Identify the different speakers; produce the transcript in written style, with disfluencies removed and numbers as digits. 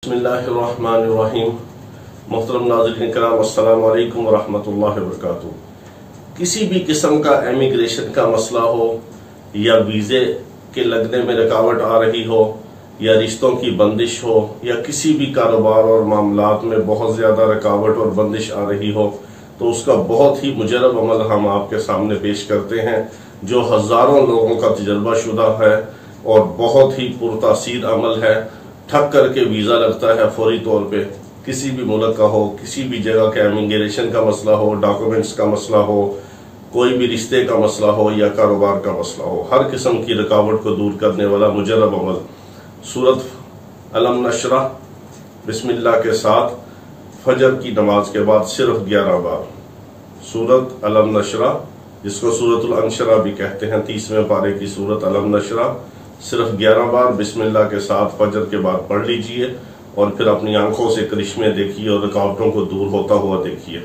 Speaker 1: बिस्मिल्लाहिर्रहमानिर्रहीम। मोहतरम नाज़रीन किराम, अस्सलामु अलैकुम वरहमतुल्लाहि वबरकातुहू। किसी भी किस्म का एमिग्रेशन का मसला हो या वीज़े के लगने में रुकावट आ रही हो या रिश्तों की बंदिश हो या किसी भी कारोबार और मामलात में बहुत ज़्यादा रुकावट और बंदिश आ रही हो, तो उसका बहुत ही मुजरब अमल हम आपके सामने पेश करते हैं, जो हज़ारों लोगों का तजर्बा शुदा है और बहुत ही पुरतासीर अमल है। ठग करके वीज़ा लगता है फौरी तौर पे, किसी भी मुल्क का हो, किसी भी जगह का इमिग्रेशन का मसला हो, डॉक्यूमेंट्स का मसला हो, कोई भी रिश्ते का मसला हो या कारोबार का मसला हो, हर किस्म की रुकावट को दूर करने वाला मुजरब अमल सूरत अलम नशरा बिस्मिल्लाह के साथ फजर की नमाज के बाद सिर्फ 11 बार सूरत अलम नशरा, जिसको सूरतुल अनशरा भी कहते हैं, 30वें पारे की सूरत अलम नशरा सिर्फ 11 बार बिस्मिल्लाह के साथ फजर के बाद पढ़ लीजिए और फिर अपनी आंखों से करिश्मे देखिए और रुकावटों को दूर होता हुआ देखिए।